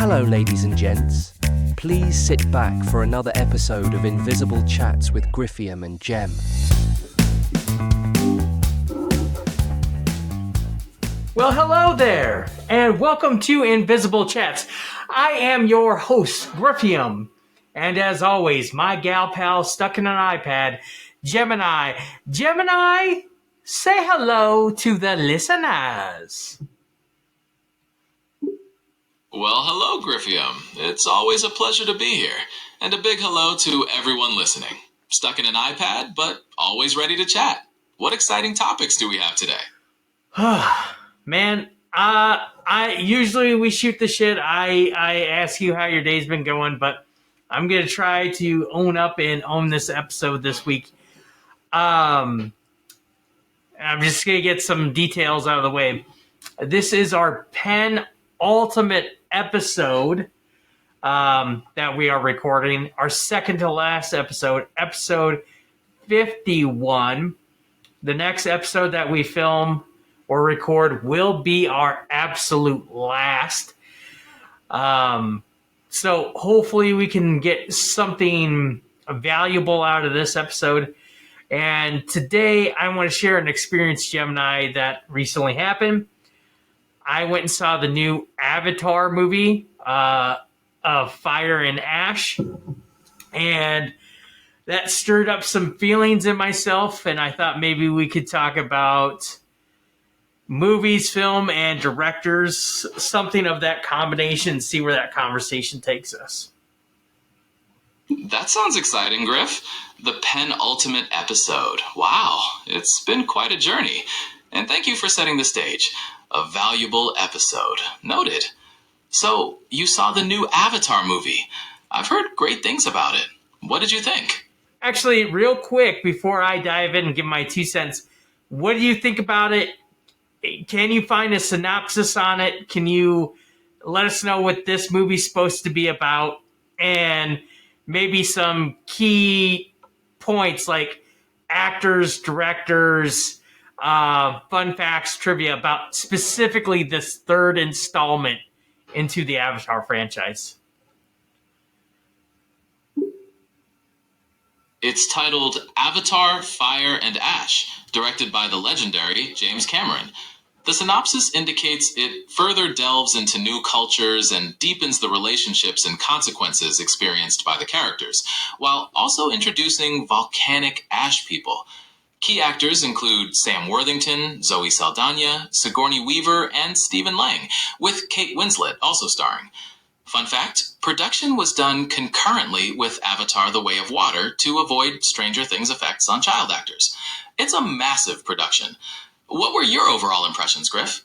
Hello, ladies and gents. Please sit back for another episode of Invisible Chats with Griffiam and Gem. Well, hello there, and welcome to Invisible Chats. I am your host, Griffiam, and as always, my gal pal stuck in an iPad, Gemini. Gemini, say hello to the listeners. Well, hello, Griffiam. It's always a pleasure to be here. And a big hello to everyone listening. Stuck in an iPad, but always ready to chat. What exciting topics do we have today? Man, I usually we shoot the shit. I ask you how your day's been going, but I'm going to try to own up and own this episode this week. I'm just going to get some details out of the way. This is our penultimate episode that we are recording, our second to last episode, episode 51. The next episode that we film or record will be our absolute last. So hopefully we can get something valuable out of this episode. And today I want to share an experience, Gemini, that recently happened. I went and saw the new Avatar movie, of Fire and Ash, and that stirred up some feelings in myself, and I thought maybe we could talk about movies, film, and directors, something of that combination, see where that conversation takes us. That sounds exciting, Griff. The penultimate episode. Wow, it's been quite a journey. And thank you for setting the stage. A valuable episode. Noted. So, you saw the new Avatar movie. I've heard great things about it. What did you think? Actually, real quick, before I dive in and give my 2 cents, what do you think about it? Can you find a synopsis on it? Can you let us know what this movie's supposed to be about? And maybe some key points like actors, directors, fun facts, trivia about specifically this third installment into the Avatar franchise. It's titled Avatar, Fire and Ash, directed by the legendary James Cameron. The synopsis indicates it further delves into new cultures and deepens the relationships and consequences experienced by the characters, while also introducing volcanic ash people. Key actors include Sam Worthington, Zoe Saldana, Sigourney Weaver, and Stephen Lang, with Kate Winslet also starring. Fun fact, production was done concurrently with Avatar: The Way of Water to avoid Stranger Things effects on child actors. It's a massive production. What were your overall impressions, Griff?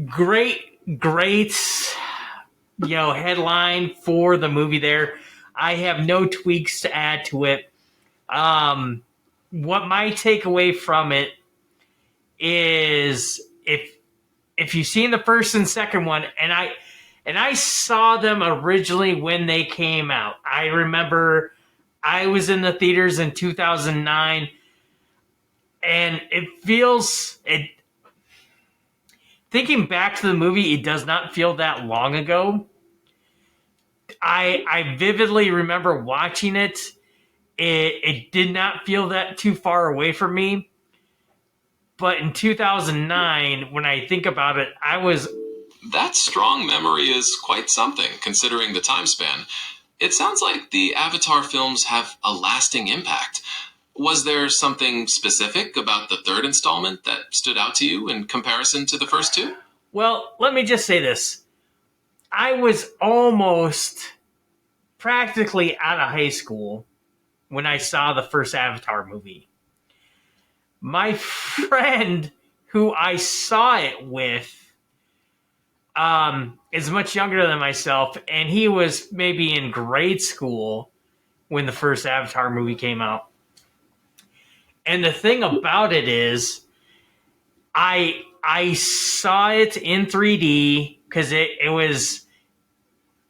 Great, headline for the movie there. I have no tweaks to add to it. What my takeaway from it is, if you've seen the first and second one, and I saw them originally when they came out. I remember I was in the theaters in 2009, and thinking back to the movie, it does not feel that long ago. I vividly remember watching it. It did not feel that too far away from me. But in 2009, when I think about it, That strong memory is quite something, considering the time span. It sounds like the Avatar films have a lasting impact. Was there something specific about the third installment that stood out to you in comparison to the first two? Well, let me just say this. I was almost practically out of high school when I saw the first Avatar movie. My friend who I saw it with is much younger than myself, and he was maybe in grade school when the first Avatar movie came out. And the thing about it is, I saw it in 3D because it was,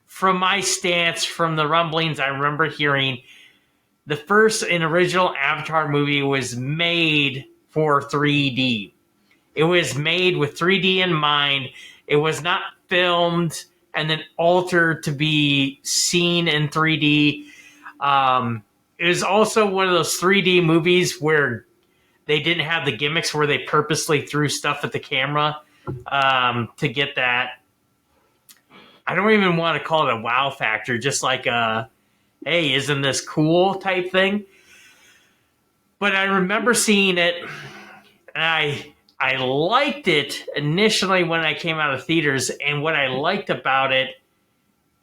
from my stance, from the rumblings I remember hearing, the first and original Avatar movie was made for 3D. It was made with 3D in mind. It was not filmed and then altered to be seen in 3D. It was also one of those 3D movies where they didn't have the gimmicks where they purposely threw stuff at the camera to get that. I don't even want to call it a wow factor, just like a, hey, isn't this cool type thing. But I remember seeing it, and I liked it initially when I came out of theaters, and what I liked about it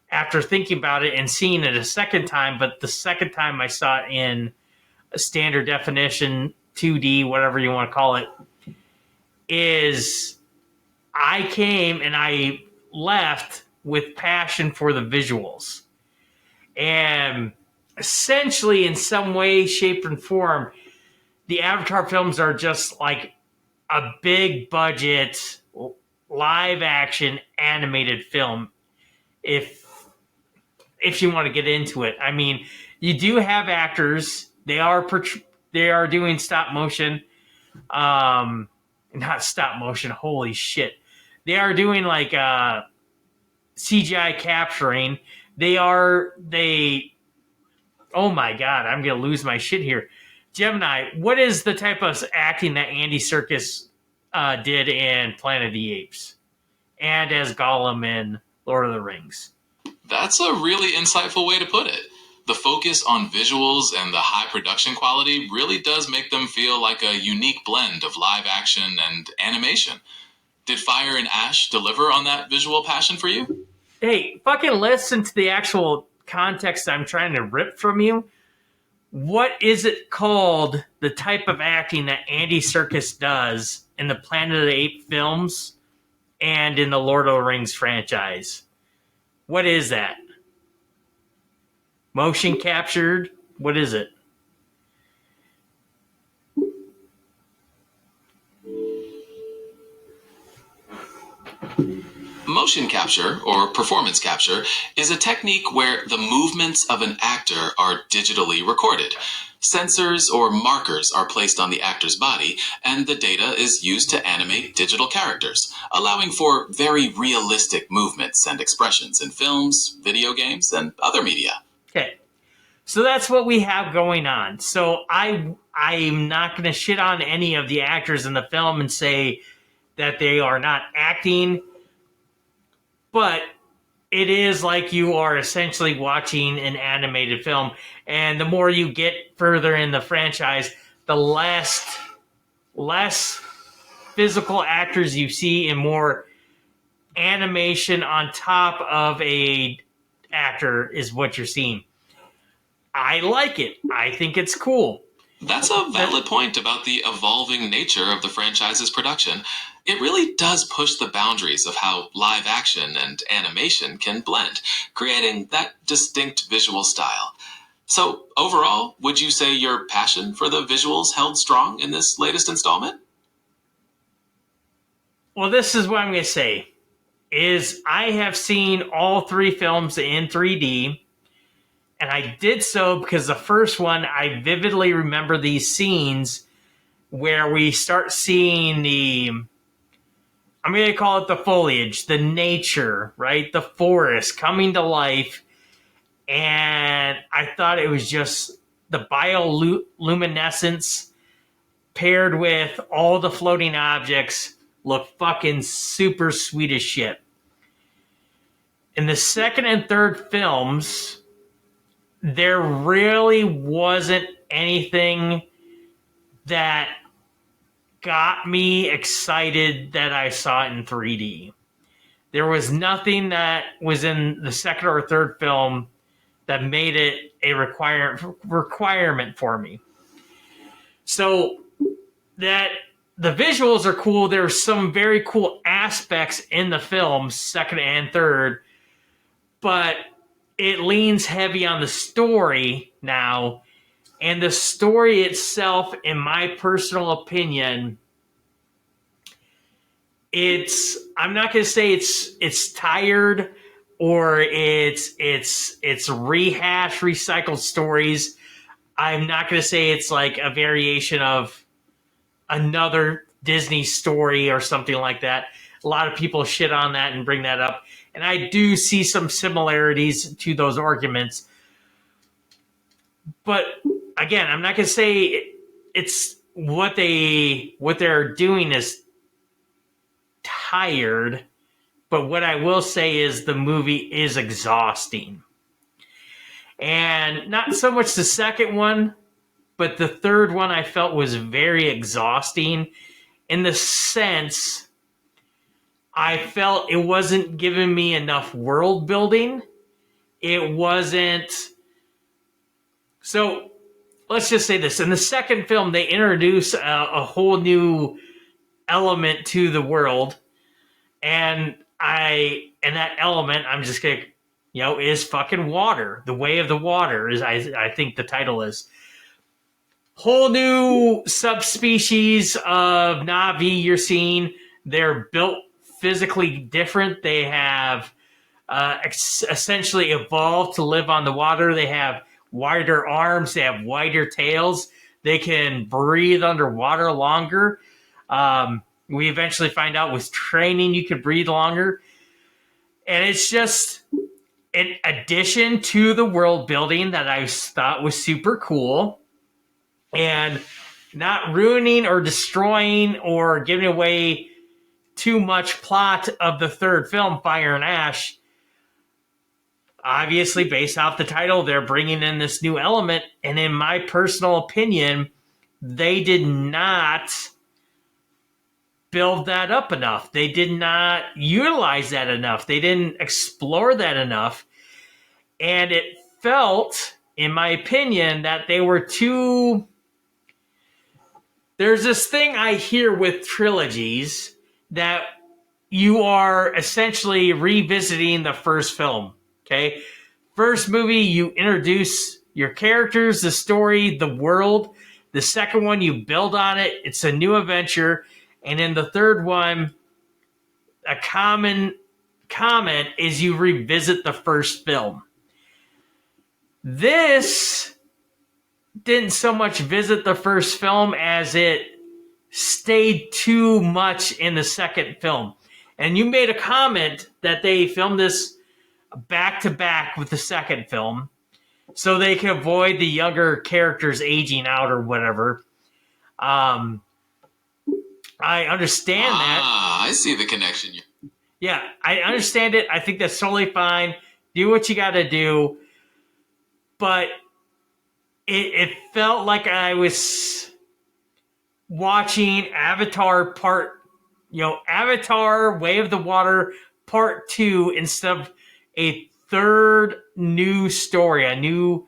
after thinking about it and seeing it a second time, but the second time I saw it in a standard definition, 2D, whatever you want to call it, is I came and I left with passion for the visuals. And essentially, in some way, shape, and form, the Avatar films are just like a big budget, live action animated film. If you want to get into it, I mean, you do have actors. They are doing stop motion, not stop motion. Holy shit! They are doing like CGI capturing. Oh my god! I'm gonna lose my shit here. Gemini, what is the type of acting that Andy Serkis did in Planet of the Apes and as Gollum in Lord of the Rings? That's a really insightful way to put it. The focus on visuals and the high production quality really does make them feel like a unique blend of live action and animation. Did Fire and Ash deliver on that visual passion for you? Hey, fucking listen to the actual context I'm trying to rip from you. What is it called, the type of acting that Andy Serkis does in the Planet of the Apes films and in the Lord of the Rings franchise? What is that? Motion captured? What is it? Motion capture, or performance capture, is a technique where the movements of an actor are digitally recorded. Sensors or markers are placed on the actor's body, and the data is used to animate digital characters, allowing for very realistic movements and expressions in films, video games, and other media. Okay. So that's what we have going on. So I'm not going to shit on any of the actors in the film and say that they are not acting, but it is like you are essentially watching an animated film. And the more you get further in the franchise, the less physical actors you see and more animation on top of a actor is what you're seeing. I like it. I think it's cool. That's a valid point about the evolving nature of the franchise's production. It really does push the boundaries of how live action and animation can blend, creating that distinct visual style. So, overall, would you say your passion for the visuals held strong in this latest installment? Well, this is what I'm going to say, is I have seen all three films in 3D, and I did so because the first one, I vividly remember these scenes where we start seeing I'm going to call it the foliage, the nature, right? The forest coming to life. And I thought it was just the bioluminescence paired with all the floating objects look fucking super sweet as shit. In the second and third films, there really wasn't anything that got me excited that I saw it in 3D. There was nothing that was in the second or third film that made it a requirement for me. So that the visuals are cool. There's some very cool aspects in the films, second and third, but it leans heavy on the story now. And the story itself, in my personal opinion, I'm not going to say it's tired or it's rehashed, recycled stories. I'm not going to say it's like a variation of another Disney story or something like that. a lot of people shit on that and bring that up. And I do see some similarities to those arguments. But again, I'm not going to say it's what they're doing is tired. But what I will say is the movie is exhausting. And not so much the second one, but the third one I felt was very exhausting in the sense I felt it wasn't giving me enough world building. It wasn't. So let's just say this. In the second film, they introduce a whole new element to the world. And that element, I'm just going to, is fucking water. The Way of the Water is, I think the title is. Whole new subspecies of Na'vi you're seeing. They're built physically different. They have essentially evolved to live on the water. They have wider arms. They have wider tails. They can breathe underwater longer. We eventually find out with training you can breathe longer. And it's just an addition to the world building that I thought was super cool. And not ruining or destroying or giving away too much plot of the third film, Fire and Ash. Obviously, based off the title, they're bringing in this new element. And in my personal opinion, they did not build that up enough. They did not utilize that enough. They didn't explore that enough. And it felt, in my opinion, that they were too... There's this thing I hear with trilogies that you are essentially revisiting the first film, okay? First movie, you introduce your characters, the story, the world. The second one, you build on it. It's a new adventure. And in the third one, a common comment is you revisit the first film. This didn't so much visit the first film as it stayed too much in the second film. And you made a comment that they filmed this back to back with the second film so they can avoid the younger characters aging out or whatever. I understand that. I see the connection. Yeah, I understand it. I think that's totally fine. Do what you got to do. But it felt like I was watching Avatar Avatar Way of the Water Part 2 instead of a third new story. I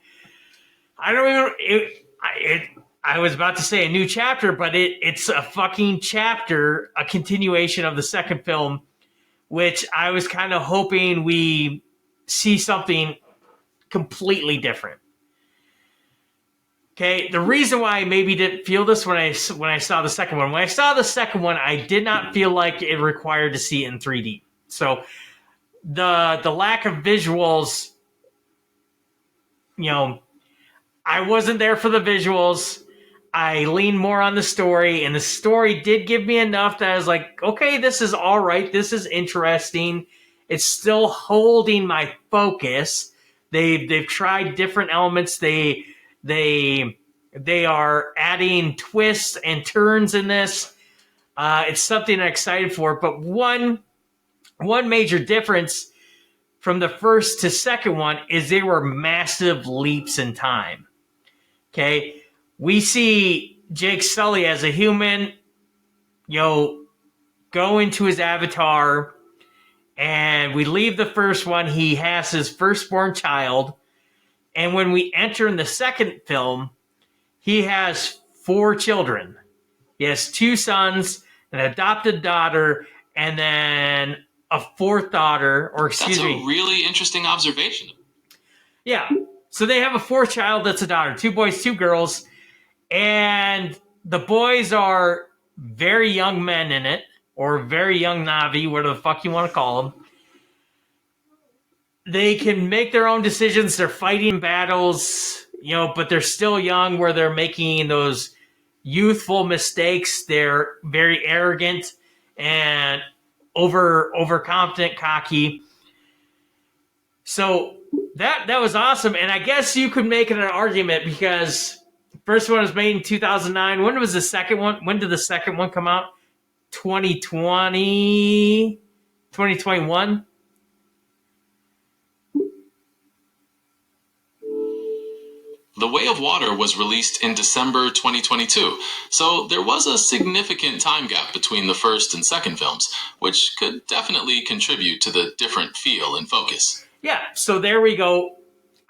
was about to say a new chapter, but it's a fucking chapter, a continuation of the second film, which I was kind of hoping we see something completely different. Okay, the reason why I maybe didn't feel this when I saw the second one. When I saw the second one, I did not feel like it required to see it in 3D. So the lack of visuals, I wasn't there for the visuals. I leaned more on the story, and the story did give me enough that I was like, okay, this is all right. This is interesting. It's still holding my focus. They've tried different elements. They are adding twists and turns in this. It's something I'm excited for. But one major difference from the first to second one is they were massive leaps in time. Okay, we see Jake Sully as a human, go into his avatar, and we leave the first one. He has his firstborn child. And when we enter in the second film, he has 4 children. He has 2 sons, an adopted daughter, and then a 4th daughter, or excuse me. That's a really interesting observation. Yeah. So they have a 4th child that's a daughter, 2 boys, 2 girls. And the boys are very young men in it, or very young Na'vi, whatever the fuck you want to call them. They can make their own decisions. They're fighting battles, but they're still young where they're making those youthful mistakes. They're very arrogant and overconfident, cocky. So that was awesome, and I guess you could make it an argument because the first one was made in 2009. When was the second one? When did the second one come out? 2020, 2021. The Way of Water was released in December 2022, so there was a significant time gap between the first and second films, which could definitely contribute to the different feel and focus. Yeah, so there we go.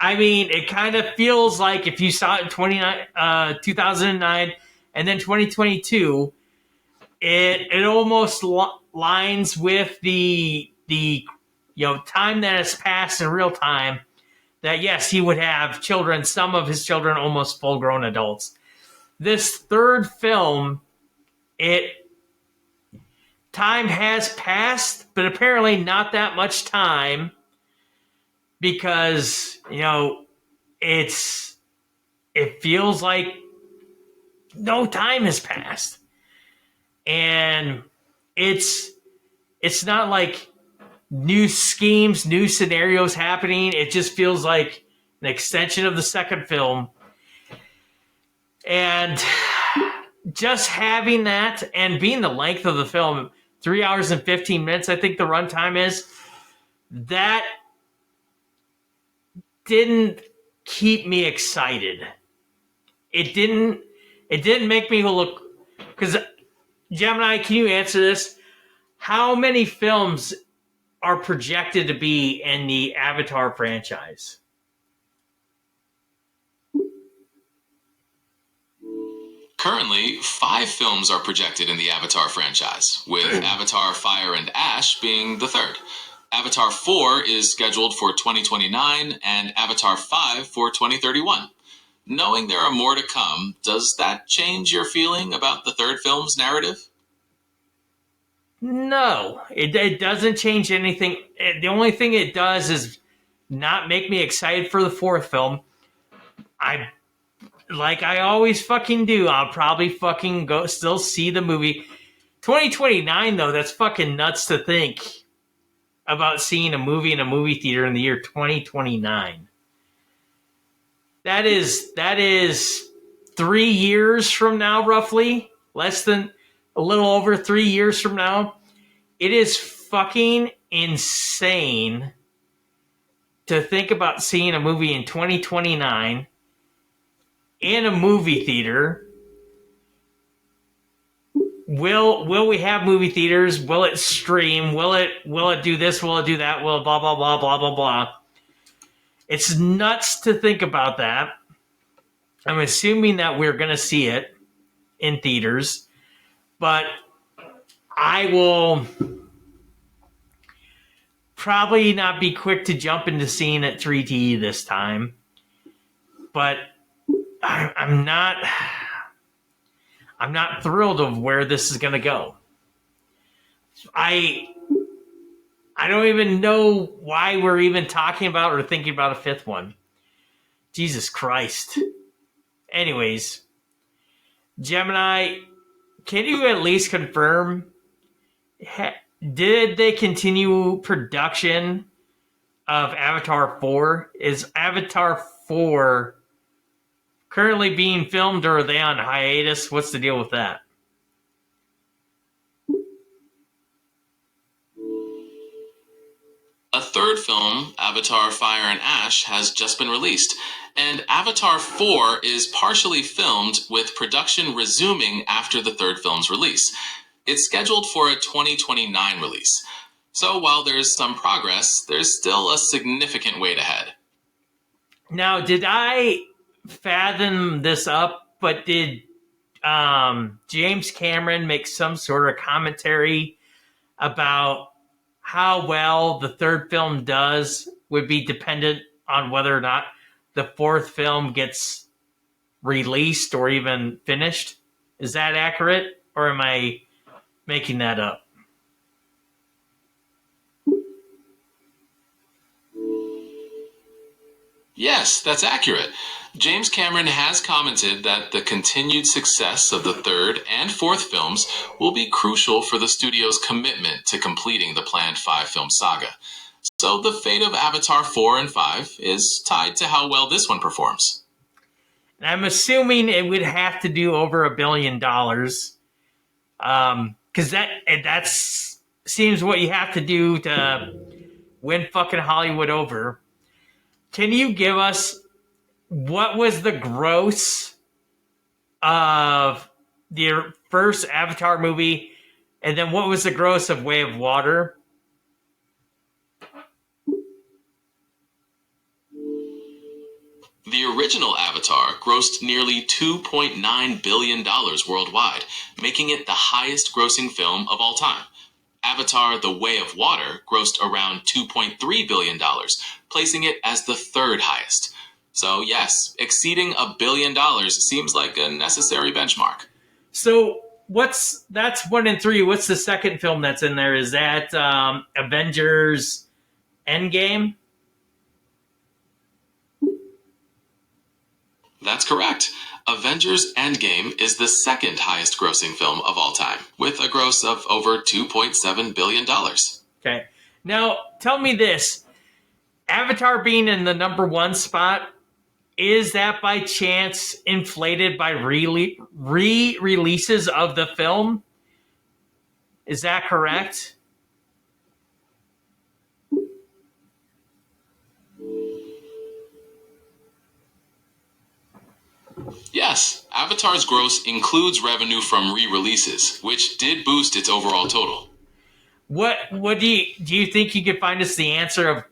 I mean, it kind of feels like if you saw it in 2009 and then 2022, it almost lines with the time that has passed in real time. That yes, he would have children, some of his children almost full-grown adults. This third film, time has passed, but apparently not that much time, because it feels like no time has passed, and it's not like new schemes, new scenarios happening. It just feels like an extension of the second film. And just having that and being the length of the film, 3 hours and 15 minutes, I think the runtime is, that didn't keep me excited. It didn't make me look, because Gemini, can you answer this? How many films are projected to be in the Avatar franchise? Currently, 5 films are projected in the Avatar franchise, with Avatar Fire and Ash being the third. Avatar 4 is scheduled for 2029 and Avatar 5 for 2031. Knowing there are more to come, does that change your feeling about the third film's narrative? No, it doesn't change anything. The only thing it does is not make me excited for the fourth film. Like I always fucking do, I'll probably fucking go still see the movie. 2029 though, that's fucking nuts to think about seeing a movie in a movie theater in the year 2029. That is 3 years from now, roughly. A little over 3 years from now. It is fucking insane to think about seeing a movie in 2029 in a movie theater. Will we have movie theaters? Will it stream? Will it do this? Will it do that? Will it blah blah blah blah blah blah? It's nuts to think about that. I'm assuming that we're going to see it in theaters, but I will probably not be quick to jump into seeing it 3D this time. But I'm not thrilled of where this is going to go. I don't even know why we're even talking about or thinking about a fifth one. Jesus Christ. Anyways, Gemini, can you at least confirm, did they continue production of Avatar 4? Is Avatar 4 currently being filmed, or are they on hiatus? What's the deal with that? A third film, Avatar Fire and Ash, has just been released, and Avatar 4 is partially filmed, with production resuming after the third film's release. It's scheduled for a 2029 release. So while there's some progress, there's still a significant wait ahead. Now, did I fathom this up, but did James Cameron make some sort of commentary about how well the third film does would be dependent on whether or not the fourth film gets released or even finished? Is that accurate, or am I making that up? Yes, that's accurate. James Cameron has commented that the continued success of the third and fourth films will be crucial for the studio's commitment to completing the planned 5-film saga. So the fate of Avatar 4 and 5 is tied to how well this one performs. And I'm assuming it would have to do over $1 billion. Because that's seems what you have to do to win fucking Hollywood over. Can you give us what was the gross of the first Avatar movie, and then what was the gross of Way of Water? The original Avatar grossed nearly $2.9 billion worldwide, making it the highest grossing film of all time. Avatar The Way of Water grossed around $2.3 billion, placing it as the third highest. So yes, exceeding $1 billion seems like a necessary benchmark. So that's 1 and 3. What's the second film that's in there? Is that Avengers Endgame? That's correct. Avengers Endgame is the second highest grossing film of all time, with a gross of over $2.7 billion. Okay. Now, tell me this. Avatar being in the number 1 spot, is that by chance inflated by re-releases of the film? Is that correct? Yes, Avatar's gross includes revenue from re-releases, which did boost its overall total. What do you think you could find us the answer of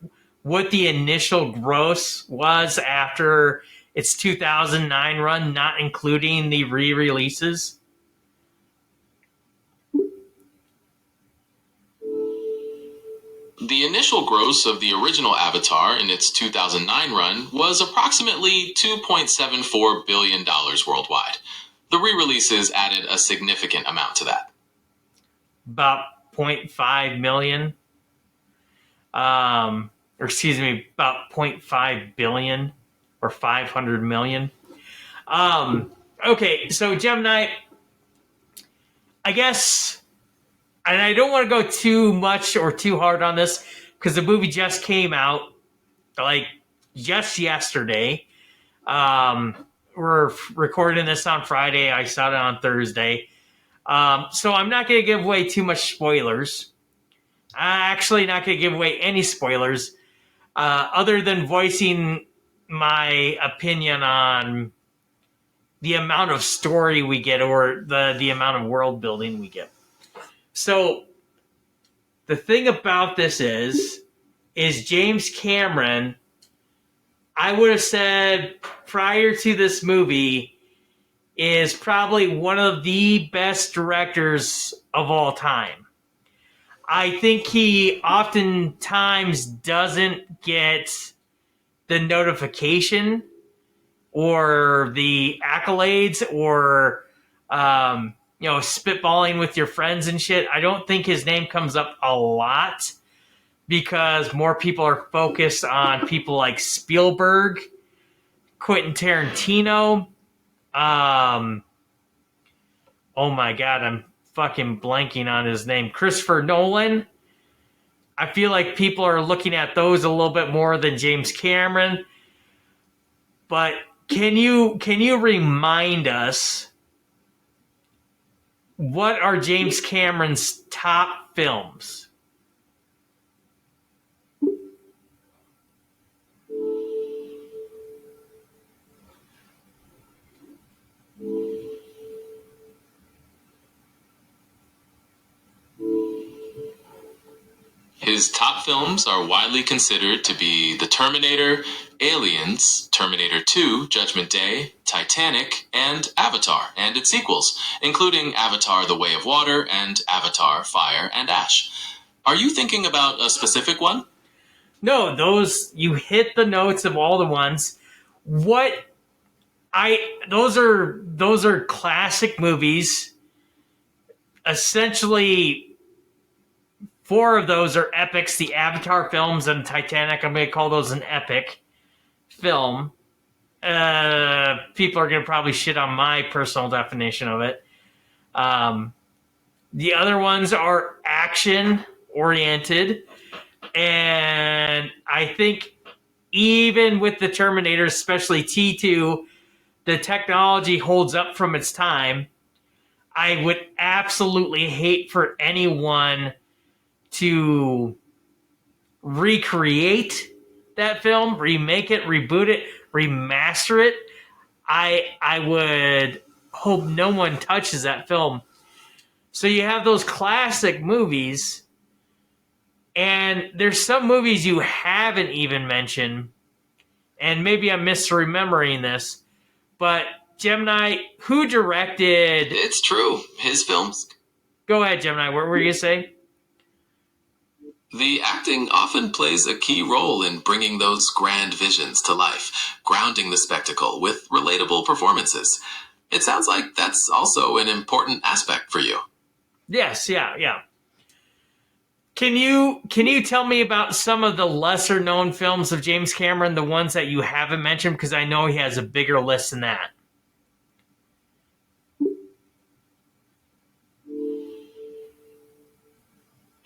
what the initial gross was after its 2009 run, not including the re-releases? The initial gross of the original Avatar in its 2009 run was approximately $2.74 billion worldwide. The re-releases added a significant amount to that. About 0.5 million. Or excuse me, about 0.5 billion or 500 million. Okay, so Gemini, I guess, and I don't want to go too much or too hard on this because the movie just came out like just yesterday. We're recording this on Friday. I saw it on Thursday. So I'm not going to give away too much spoilers. I'm actually not going to give away any spoilers other than voicing my opinion on the amount of story we get or the amount of world building we get. So the thing about this is James Cameron, I would have said prior to this movie, is probably one of the best directors of all time. I think he oftentimes doesn't get the notification or the accolades or, spitballing with your friends and shit. I don't think his name comes up a lot because more people are focused on people like Spielberg, Quentin Tarantino. Oh my God, I'm fucking blanking on his name. Christopher Nolan. I feel like people are looking at those a little bit more than James Cameron. But can you remind us what are James Cameron's top films? His top films are widely considered to be The Terminator, Aliens, Terminator 2, Judgment Day, Titanic, and Avatar and its sequels, including Avatar The Way of Water and Avatar Fire and Ash. Are you thinking about a specific one? No, those, you hit the notes of all the ones. Those are classic movies. Essentially, 4 of those are epics. The Avatar films and Titanic, I'm going to call those an epic film. people are going to probably shit on my personal definition of it. The other ones are action oriented, and I think even with the Terminator, especially T2, the technology holds up from its time. I would absolutely hate for anyone to recreate that film, remake it, reboot it, remaster it. I would hope no one touches that film. So you have those classic movies, and there's some movies you haven't even mentioned, and maybe I'm misremembering this, but Gemini, who directed... It's true. His films. Go ahead, Gemini. What were you going to say? The acting often plays a key role in bringing those grand visions to life, grounding the spectacle with relatable performances. It sounds like that's also an important aspect for you. Yes, yeah. Can you tell me about some of the lesser known films of James Cameron, the ones that you haven't mentioned? Because I know he has a bigger list than that.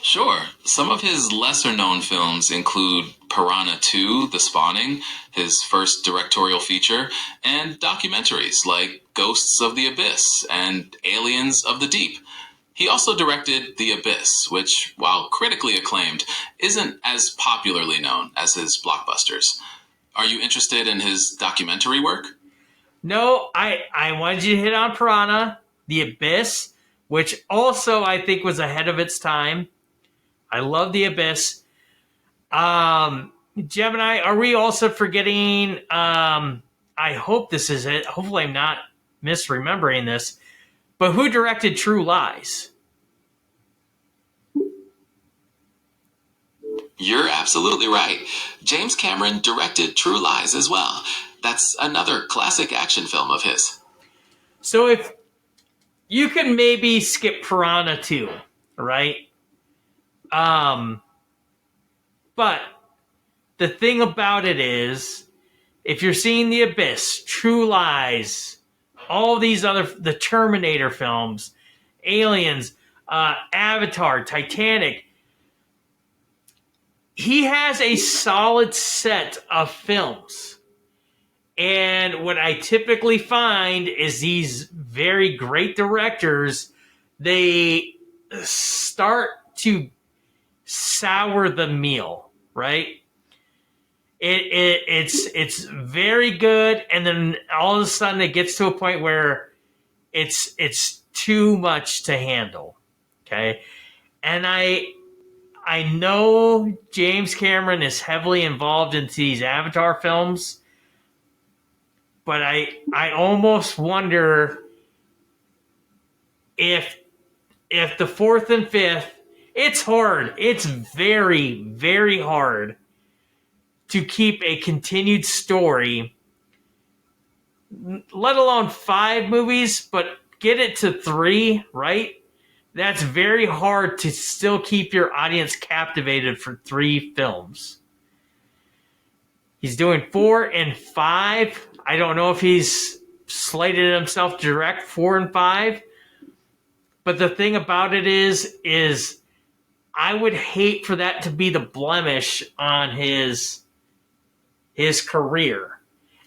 Sure. Some of his lesser-known films include Piranha 2, The Spawning, his first directorial feature, and documentaries like Ghosts of the Abyss and Aliens of the Deep. He also directed The Abyss, which, while critically acclaimed, isn't as popularly known as his blockbusters. Are you interested in his documentary work? No, I wanted you to hit on Piranha, The Abyss, which also I think was ahead of its time. I love The Abyss. Gemini, are we also forgetting... I hope this is it. Hopefully I'm not misremembering this. But who directed True Lies? You're absolutely right. James Cameron directed True Lies as well. That's another classic action film of his. So if you can maybe skip Piranha 2, right? But the thing about it is, if you're seeing The Abyss, True Lies, all these other, the Terminator films, Aliens, Avatar, Titanic, he has a solid set of films. And what I typically find is these very great directors, they start to sour the meal, right? It's very good, and then all of a sudden it gets to a point where it's too much to handle. Okay, and I know James Cameron is heavily involved into these Avatar films, but I almost wonder if the fourth and fifth, it's hard. It's very, very hard to keep a continued story, let alone 5 movies, but get it to 3, right? That's very hard to still keep your audience captivated for 3 films. He's doing 4 and 5. I don't know if he's slated himself to direct 4 and 5. But the thing about it is I would hate for that to be the blemish on his career.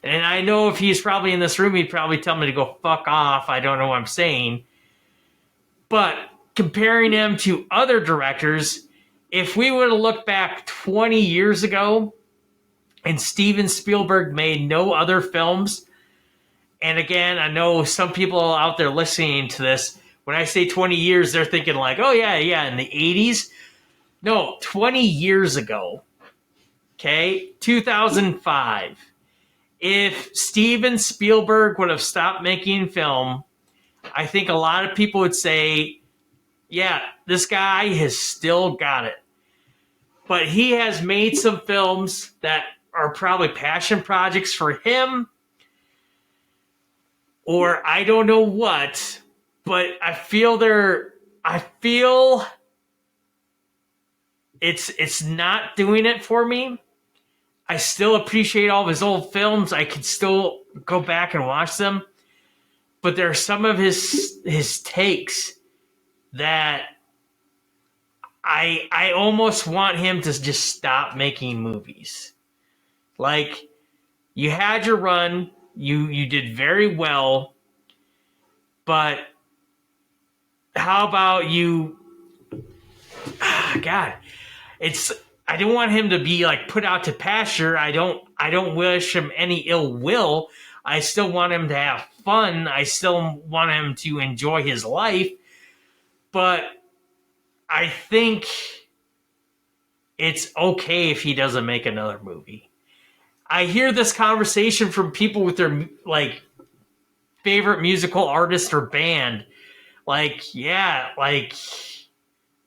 And I know if he's probably in this room, he'd probably tell me to go fuck off. I don't know what I'm saying. But comparing him to other directors, if we were to look back 20 years ago and Steven Spielberg made no other films, and again, I know some people out there listening to this, when I say 20 years, they're thinking like, oh yeah, in the 80s. No, 20 years ago, okay, 2005. If Steven Spielberg would have stopped making film, I think a lot of people would say, yeah, this guy has still got it. But he has made some films that are probably passion projects for him, or I don't know what, but I feel it's not doing it for me. I still appreciate all of his old films. I could still go back and watch them. But there are some of his takes that I almost want him to just stop making movies. Like, you had your run, you did very well, but how about you? God, I don't want him to be like put out to pasture. I don't wish him any ill will. I still want him to have fun. I still want him to enjoy his life. But I think it's okay if he doesn't make another movie. I hear this conversation from people with their like favorite musical artist or band. Like, yeah, like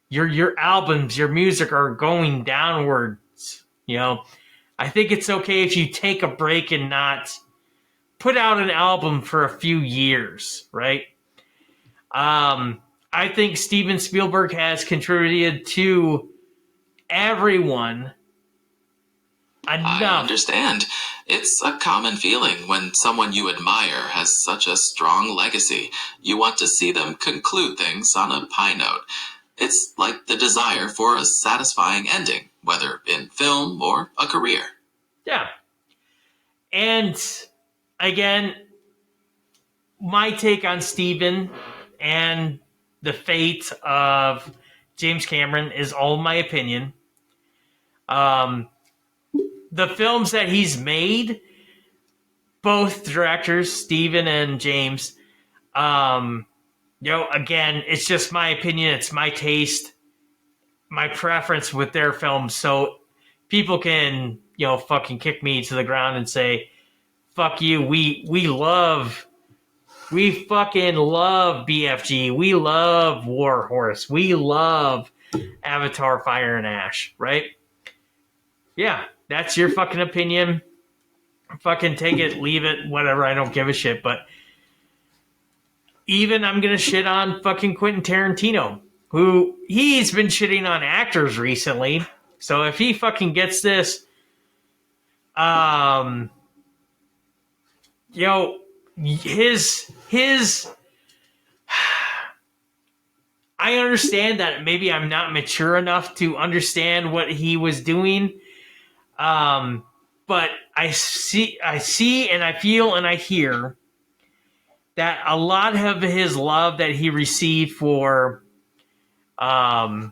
your albums, your music are going downwards. I think it's okay if you take a break and not put out an album for a few years, right? I think Steven Spielberg has contributed to everyone enough. I understand. It's a common feeling when someone you admire has such a strong legacy. You want to see them conclude things on a high note. It's like the desire for a satisfying ending, whether in film or a career. Yeah. And again, my take on Steven and the fate of James Cameron is all my opinion. The films that he's made, both directors, Steven and James, again, it's just my opinion. It's my taste, my preference with their films. So people can, fucking kick me to the ground and say, fuck you. We fucking love BFG. We love War Horse. We love Avatar, Fire and Ash, right? Yeah, that's your fucking opinion. Fucking take it, leave it, whatever. I don't give a shit. But even I'm going to shit on fucking Quentin Tarantino, who he's been shitting on actors recently. So if he fucking gets this, his I understand that maybe I'm not mature enough to understand what he was doing. But I see and I feel and I hear that a lot of his love that he received for, oh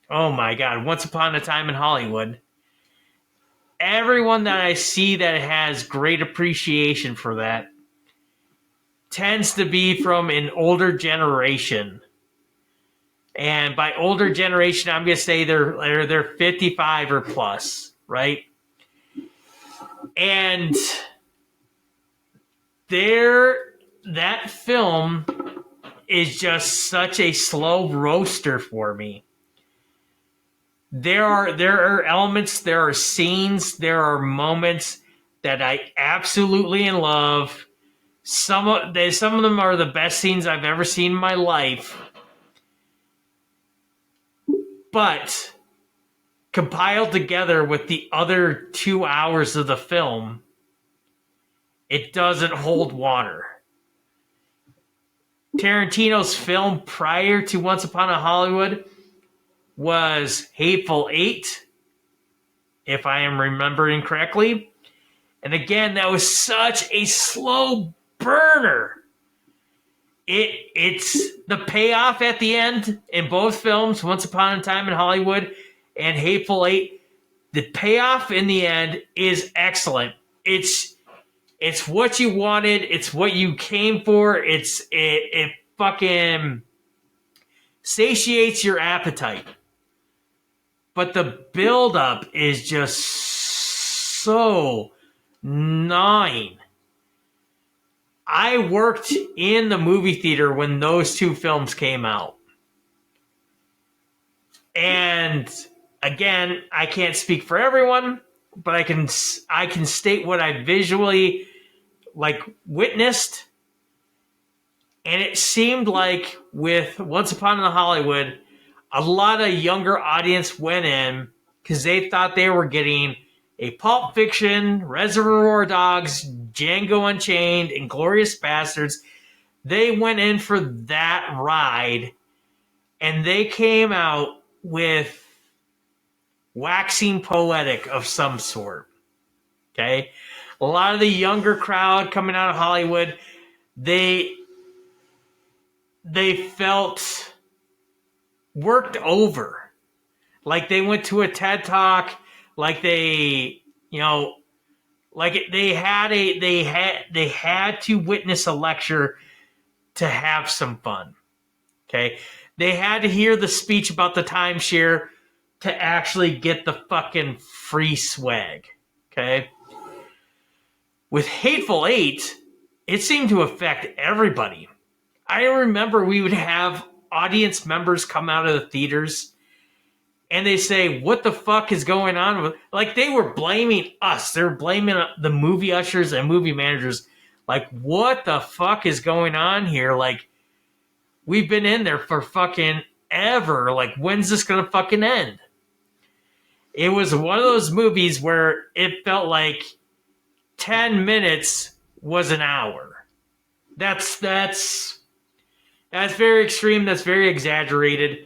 my God, Once Upon a Time in Hollywood, everyone that I see that has great appreciation for that tends to be from an older generation. And by older generation, I'm going to say they're 55 or plus, right? And that film is just such a slow roaster for me. There are elements, there are scenes, there are moments that I absolutely love. Some of them are the best scenes I've ever seen in my life. But compiled together with the other 2 hours of the film, it doesn't hold water. Tarantino's film prior to Once Upon a Hollywood was Hateful Eight, if I am remembering correctly. And again, that was such a slow burner. It's the payoff at the end in both films, Once Upon a Time in Hollywood and Hateful Eight. The payoff in the end is excellent. It's what you wanted. It's what you came for. It fucking satiates your appetite. But the build-up is just so gnawing. I worked in the movie theater when those two films came out. And again, I can't speak for everyone, but I can state what I visually witnessed. And it seemed like with Once Upon a Hollywood, a lot of younger audience went in because they thought they were getting a Pulp Fiction, Reservoir Dogs, Django Unchained, and Glorious Bastards. They went in for that ride, and they came out with waxing poetic of some sort. Okay? A lot of the younger crowd coming out of Hollywood, they felt worked over. Like they went to a TED Talk, like they had to witness a lecture to have some fun. Okay? They had to hear the speech about the timeshare to actually get the fucking free swag. Okay? With Hateful Eight, it seemed to affect everybody. I remember we would have audience members come out of the theaters and they say, what the fuck is going on? Like, they were blaming us. They were blaming the movie ushers and movie managers. Like, what the fuck is going on here? Like, we've been in there for fucking ever. Like, when's this going to fucking end? It was one of those movies where it felt like 10 minutes was an hour. That's very extreme. That's very exaggerated.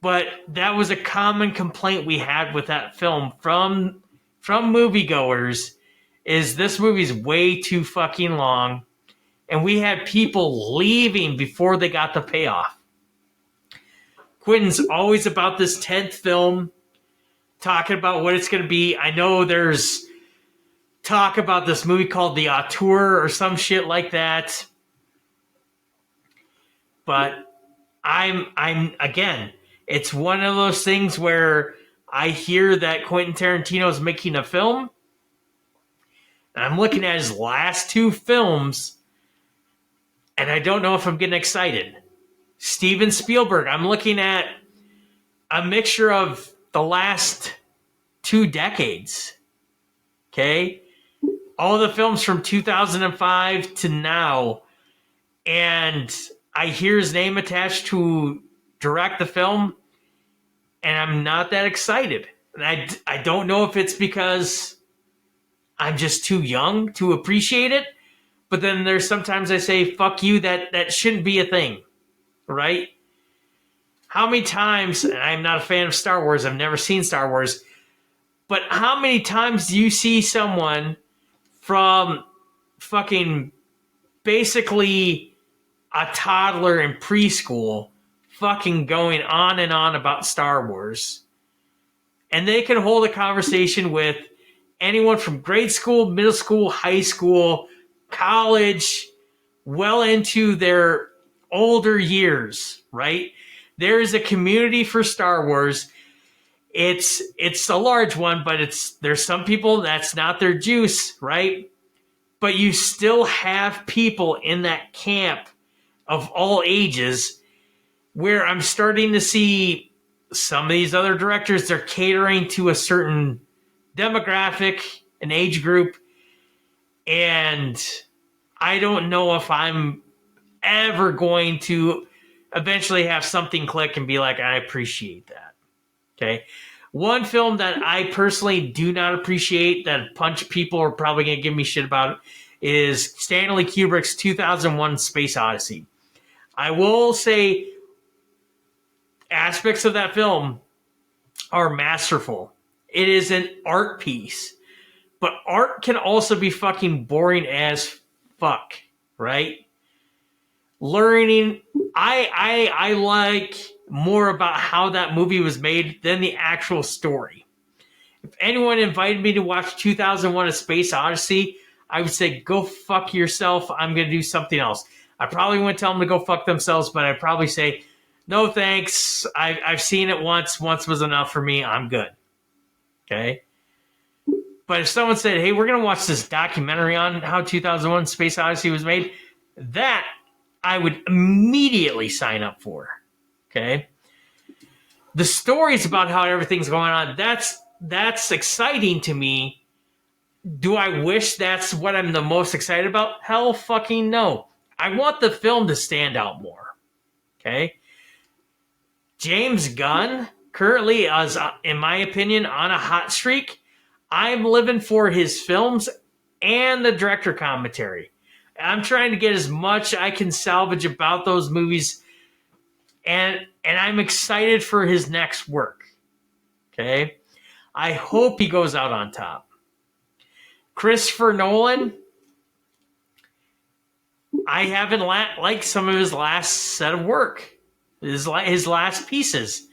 But that was a common complaint we had with that film from moviegoers, is this movie's way too fucking long, and we had people leaving before they got the payoff. Quentin's always about this 10th film, talking about what it's going to be. I know there's talk about this movie called The Auteur or some shit like that. But I'm again, it's one of those things where I hear that Quentin Tarantino is making a film, and I'm looking at his last two films, and I don't know if I'm getting excited. Steven Spielberg, I'm looking at a mixture of the last 2 decades. Okay? All the films from 2005 to now, and I hear his name attached to direct the film, and I'm not that excited. And I don't know if it's because I'm just too young to appreciate it, but then there's sometimes I say, fuck you, that shouldn't be a thing, right? How many times, and I'm not a fan of Star Wars, I've never seen Star Wars, but how many times do you see someone from fucking basically a toddler in preschool fucking going on and on about Star Wars, and they can hold a conversation with anyone from grade school, middle school, high school, college, well into their older years, right? There is a community for Star Wars. It's a large one, but there's some people that's not their juice, right? But you still have people in that camp of all ages, where I'm starting to see some of these other directors, they're catering to a certain demographic, an age group, and I don't know if I'm ever going to eventually have something click and be like, I appreciate that. Okay? One film that I personally do not appreciate, that a bunch of people are probably going to give me shit about, is Stanley Kubrick's 2001 Space Odyssey. I will say aspects of that film are masterful. It is an art piece. But art can also be fucking boring as fuck, right? Learning, I like more about how that movie was made than the actual story. If anyone invited me to watch 2001 A Space Odyssey, I would say, go fuck yourself. I'm going to do something else. I probably wouldn't tell them to go fuck themselves, but I'd probably say, no thanks. I've seen it once. Once was enough for me. I'm good. Okay? But if someone said, hey, we're going to watch this documentary on how 2001 Space Odyssey was made, that I would immediately sign up for. Okay? The stories about how everything's going on, that's exciting to me. Do I wish that's what I'm the most excited about? Hell fucking no. I want the film to stand out more. Okay? James Gunn currently, as in my opinion, on a hot streak. I'm living for his films and the director commentary. I'm trying to get as much I can salvage about those movies, and I'm excited for his next work. Okay? I hope he goes out on top. Christopher Nolan, I haven't liked some of his last set of work, his last pieces.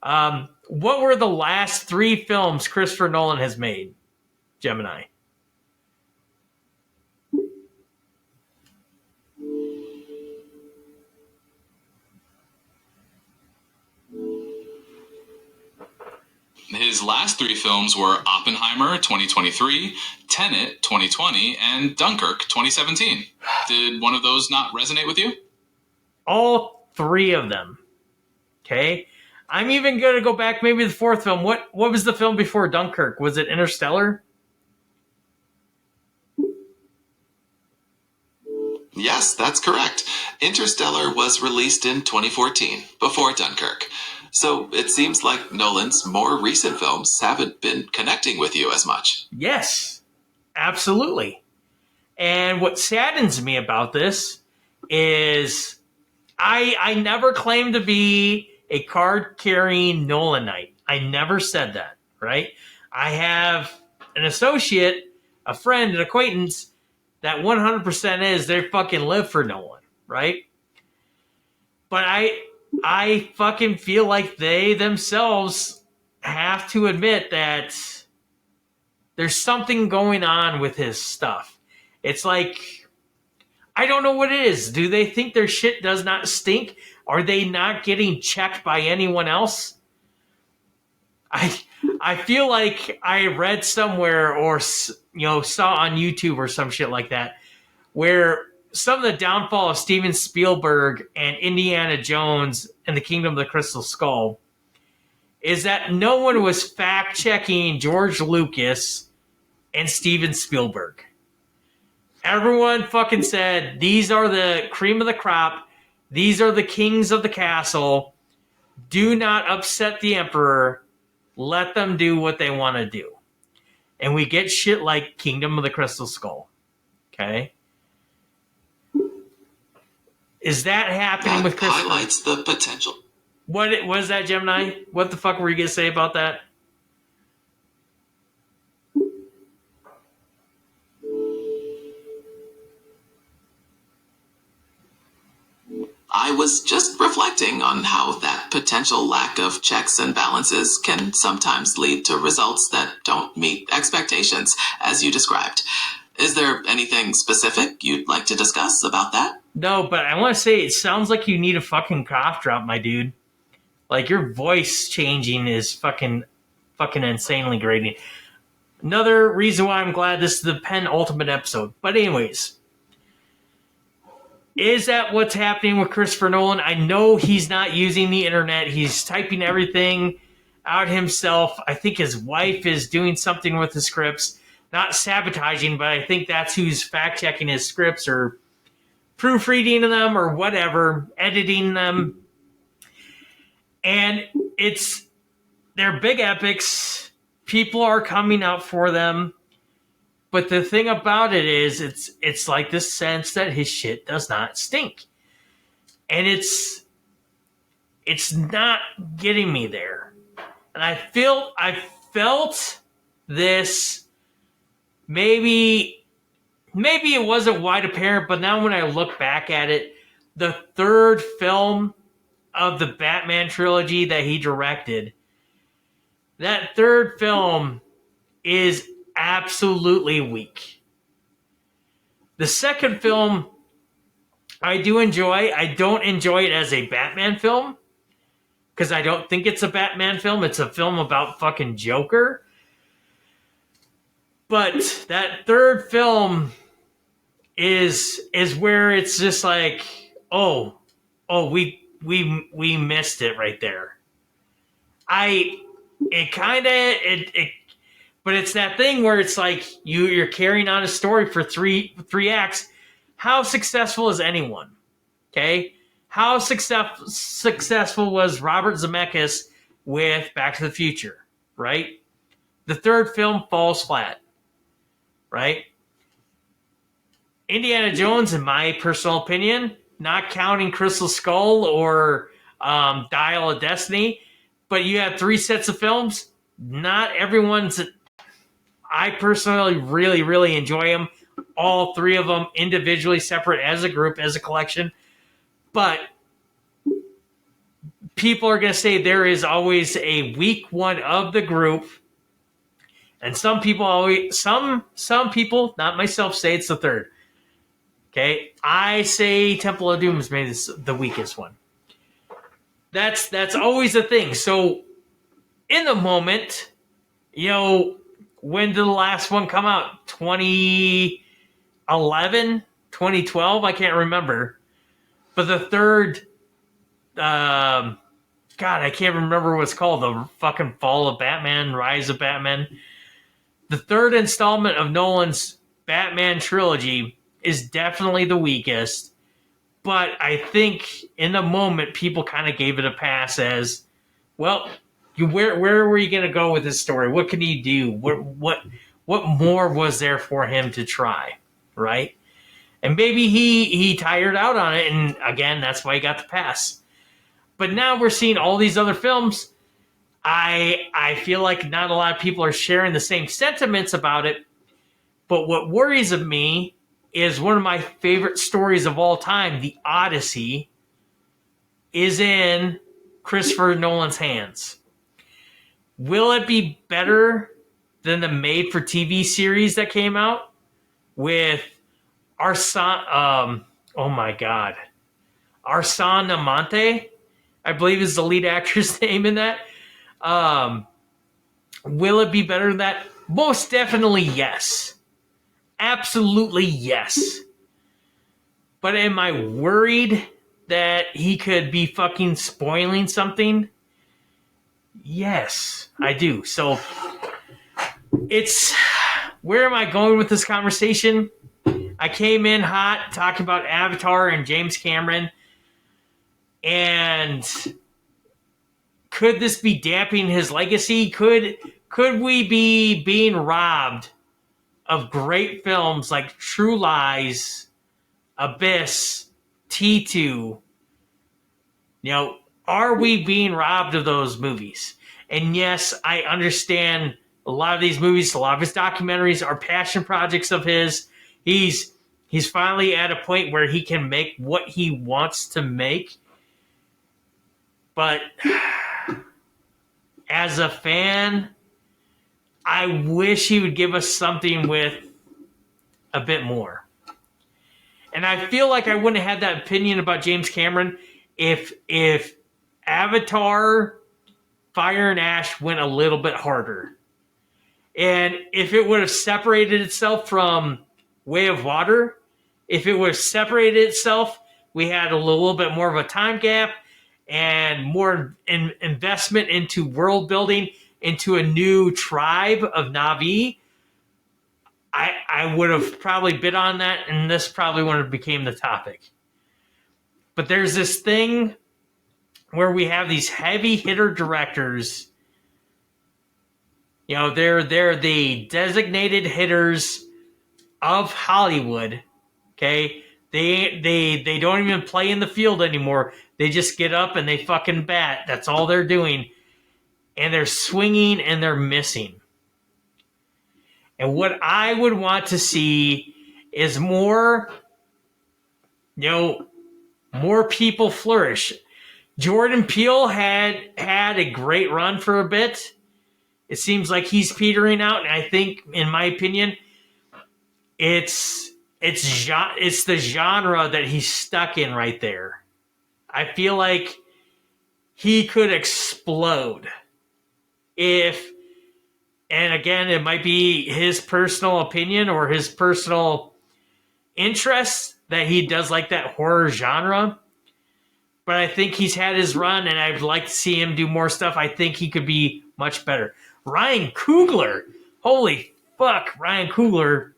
What were the last 3 films Christopher Nolan has made, Gemini? His last 3 films were Oppenheimer 2023, Tenet 2020, and Dunkirk 2017. Did one of those not resonate with you? All 3 of them. Okay? I'm even going to go back maybe the 4th film. What was the film before Dunkirk? Was it Interstellar? Yes, that's correct. Interstellar was released in 2014, before Dunkirk. So it seems like Nolan's more recent films haven't been connecting with you as much. Yes, absolutely. And what saddens me about this is I never claimed to be a card-carrying Nolanite. I never said that, right? I have an associate, a friend, an acquaintance that 100% is they fucking live for Nolan, right? But I fucking feel like they themselves have to admit that there's something going on with his stuff. It's like, I don't know what it is. Do they think their shit does not stink? Are they not getting checked by anyone else? I feel like I read somewhere or saw on YouTube or some shit like that where some of the downfall of Steven Spielberg and Indiana Jones and the Kingdom of the Crystal Skull is that no one was fact-checking George Lucas and Steven Spielberg. Everyone fucking said, these are the cream of the crop. These are the kings of the castle. Do not upset the emperor. Let them do what they want to do. And we get shit like Kingdom of the Crystal Skull. Okay? Is that happening with Chris? That highlights the potential. What is that, Gemini? What the fuck were you going to say about that? I was just reflecting on how that potential lack of checks and balances can sometimes lead to results that don't meet expectations, as you described. Is there anything specific you'd like to discuss about that? No, but I want to say it sounds like you need a fucking cough drop, my dude. Like your voice changing is fucking insanely grating. Another reason why I'm glad this is the penultimate episode. But anyways, is that what's happening with Christopher Nolan? I know he's not using the internet. He's typing everything out himself. I think his wife is doing something with the scripts. Not sabotaging, but I think that's who's fact-checking his scripts or proofreading them or whatever, editing them. And they're big epics. People are coming out for them. But the thing about it is, it's like this sense that his shit does not stink. And it's not getting me there. And I felt this, maybe it wasn't wide apparent, but now when I look back at it, the 3rd film of the Batman trilogy that he directed, that 3rd film is absolutely weak. The 2nd film, I do enjoy. I don't enjoy it as a Batman film, because I don't think it's a Batman film. It's a film about fucking Joker. But that 3rd film is where it's just like, oh, we missed it right there. But it's that thing where it's like you're carrying on a story for three acts. How successful is anyone? Okay, how successful was Robert Zemeckis with Back to the Future, right? The third film falls flat, right? Indiana Jones, in my personal opinion, not counting Crystal Skull or Dial of Destiny, but you have 3 sets of films. Not everyone's. I personally really, really enjoy them. All 3 of them individually, separate as a group, as a collection. But people are going to say there is always a weak one of the group, and some people, not myself, say it's the third. Okay, I say Temple of Doom is maybe the weakest one. That's always a thing. So in the moment, when did the last one come out? 2011, 2012? I can't remember. But the third, God, I can't remember what it's called. The fucking Fall of Batman, Rise of Batman. The third installment of Nolan's Batman trilogy is definitely the weakest. But I think in the moment, people kind of gave it a pass as, well, where were you going to go with this story? What can he do? What more was there for him to try, right? And maybe he tired out on it, and again, that's why he got the pass. But now we're seeing all these other films. I feel like not a lot of people are sharing the same sentiments about it. But what worries of me is one of my favorite stories of all time, The Odyssey, is in Christopher Nolan's hands. Will it be better than the made-for-TV series that came out with Arsan Amante, I believe is the lead actor's name in that? Will it be better than that? Most definitely yes. Absolutely yes. But am I worried that he could be fucking spoiling something? Yes, I do. So it's, where am I going with this conversation? I came in hot talking about Avatar and James Cameron. And could this be damping his legacy? Could we be being robbed of great films like True Lies, Abyss, T2? Are we being robbed of those movies? And yes, I understand a lot of these movies, a lot of his documentaries are passion projects of his. He's finally at a point where he can make what he wants to make. But as a fan, I wish he would give us something with a bit more. And I feel like I wouldn't have had that opinion about James Cameron if Avatar, Fire and Ash went a little bit harder. And if it would have separated itself from Way of Water, if it would have separated itself, we had a little bit more of a time gap and more investment into world building, into a new tribe of Na'vi, I would have probably bid on that, and this probably wouldn't have became the topic. But there's this thing where we have these heavy hitter directors. They're the designated hitters of Hollywood. Okay, they don't even play in the field anymore. They just get up and they fucking bat. That's all they're doing. And they're swinging and they're missing. And what I would want to see is more people flourish. Jordan Peele had a great run for a bit. It seems like he's petering out, and I think, in my opinion, it's the genre that he's stuck in right there. I feel like he could explode if, and again, it might be his personal opinion or his personal interest that he does like that horror genre. But I think he's had his run, and I'd like to see him do more stuff. I think he could be much better. Ryan Coogler. Holy fuck, Ryan Coogler.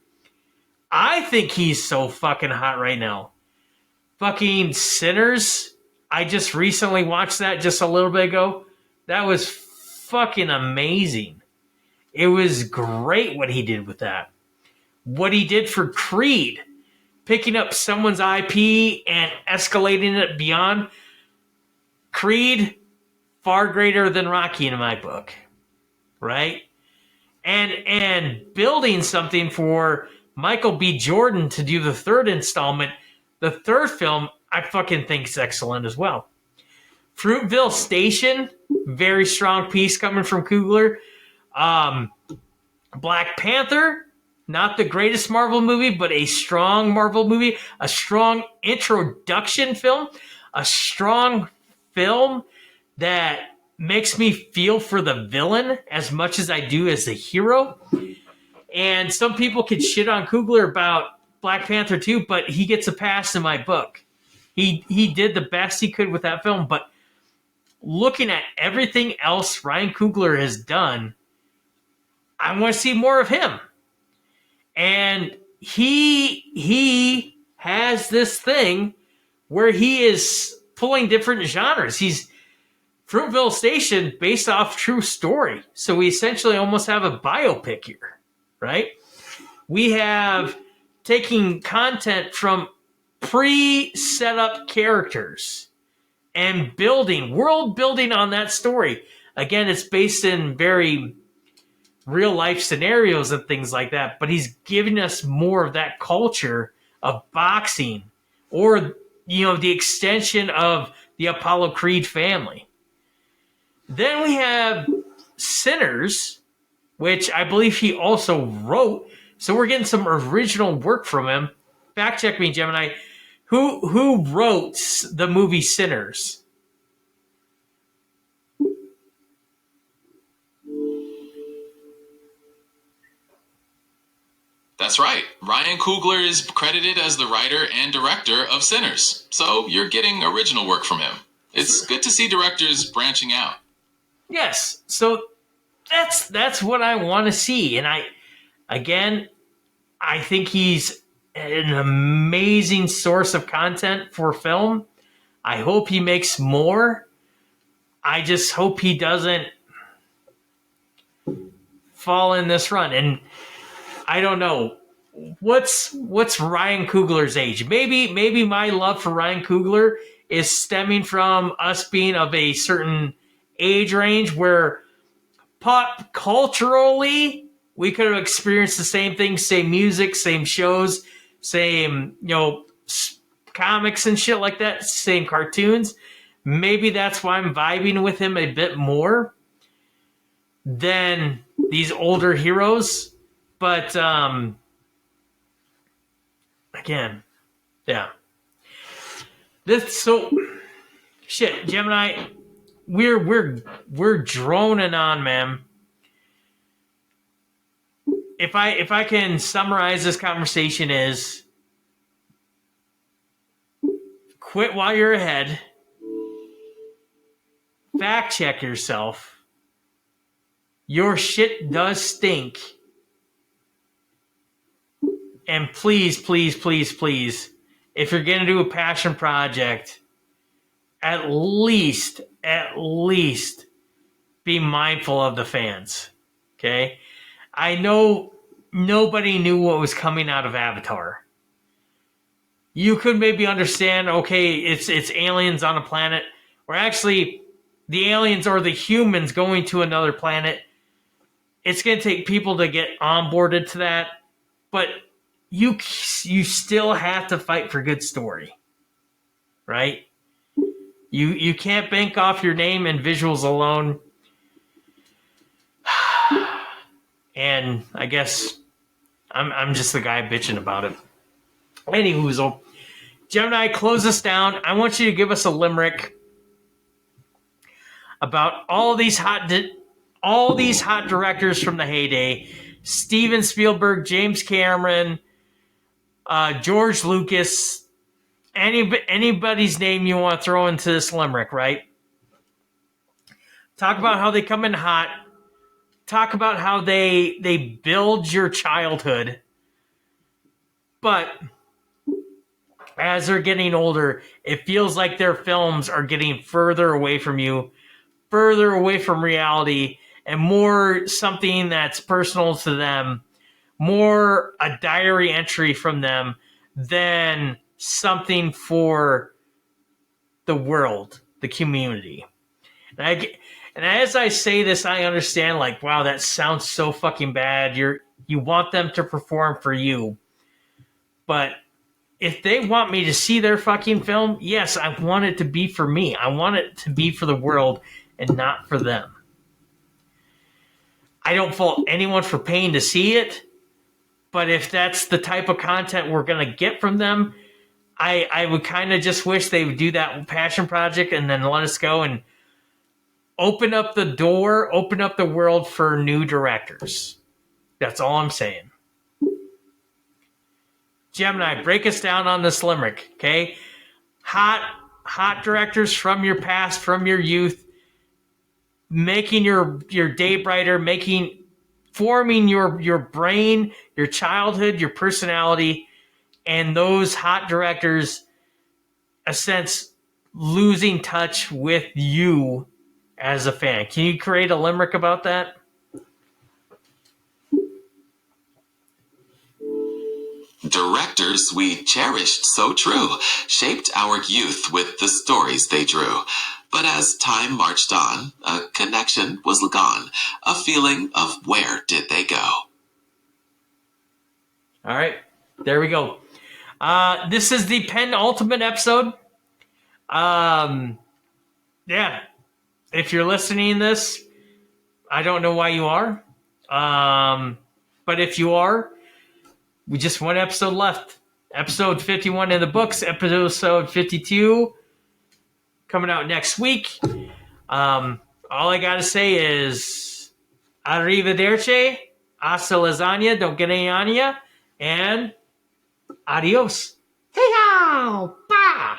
I think he's so fucking hot right now. Fucking Sinners. I just recently watched that just a little bit ago. That was fucking amazing. It was great what he did with that. What he did for Creed, picking up someone's IP and escalating it beyond Creed, far greater than Rocky in my book, right? And building something for Michael B. Jordan to do the third installment, the third film, I fucking think is excellent as well. Fruitville Station, very strong piece coming from Coogler. Black Panther, not the greatest Marvel movie, but a strong Marvel movie, a strong introduction film, a strong film that makes me feel for the villain as much as I do as the hero. And some people could shit on Coogler about Black Panther 2, but he gets a pass in my book. He did the best he could with that film, but looking at everything else Ryan Coogler has done, I want to see more of him. And he has this thing where he is pulling different genres. He's Fruitville Station based off true story. So we essentially almost have a biopic here, right? We have taking content from pre-set up characters and world building on that story. Again, it's based in very real life scenarios and things like that, but he's giving us more of that culture of boxing or, the extension of the Apollo Creed family. Then we have Sinners, which I believe he also wrote. So we're getting some original work from him. Fact check me, Gemini. Who wrote the movie Sinners? That's right. Ryan Coogler is credited as the writer and director of Sinners. So you're getting original work from him. It's good to see directors branching out. Yes. So that's what I want to see. And I think he's an amazing source of content for film. I hope he makes more. I just hope he doesn't fall in this run. And I don't know what's Ryan Coogler's age. Maybe my love for Ryan Coogler is stemming from us being of a certain age range where pop culturally we could have experienced the same thing, same music, same shows, same comics and shit like that, same cartoons. Maybe that's why I'm vibing with him a bit more than these older heroes. But again, yeah. Shit, Gemini, we're droning on, man. If I can summarize this conversation is quit while you're ahead, fact check yourself. Your shit does stink. And please, please, please, please, if you're going to do a passion project, at least be mindful of the fans. Okay? I know nobody knew what was coming out of Avatar. You could maybe understand, okay, it's aliens on a planet, or actually the aliens are the humans going to another planet. It's going to take people to get onboarded to that, but you still have to fight for good story, right? You can't bank off your name and visuals alone. And I guess I'm just the guy bitching about it. Anywho, Gemini, close us down. I want you to give us a limerick about all these hot directors from the heyday: Steven Spielberg, James Cameron, George Lucas, anybody's name you want to throw into this limerick, right? Talk about how they come in hot. Talk about how they build your childhood. But as they're getting older, it feels like their films are getting further away from you. further away from reality and more something that's personal to them, more a diary entry from them than something for the world, the community. And as I say this, I understand, like, wow, that sounds so fucking bad. You want them to perform for you. But if they want me to see their fucking film, yes, I want it to be for me. I want it to be for the world and not for them. I don't fault anyone for paying to see it, but if that's the type of content we're going to get from them, I would kind of just wish they would do that passion project and then let us go and open up the door, open up the world for new directors. That's all I'm saying. Gemini, break us down on this limerick, okay? Hot directors from your past, from your youth, making your day brighter, forming your brain, your childhood, your personality, and those hot directors, a sense, losing touch with you as a fan. Can you create a limerick about that? Directors we cherished so true shaped our youth with the stories they drew. But as time marched on, a connection was gone, a feeling of where did they go? All right, there we go. This is the penultimate episode. Yeah, if you're listening to this, I don't know why you are. But if you are, we just one episode left. Episode 51 in the books. Episode 52 coming out next week. All I gotta say is arrivederci, hasta lasagna, don't get any on ya, and adios. Hey-how! Bye!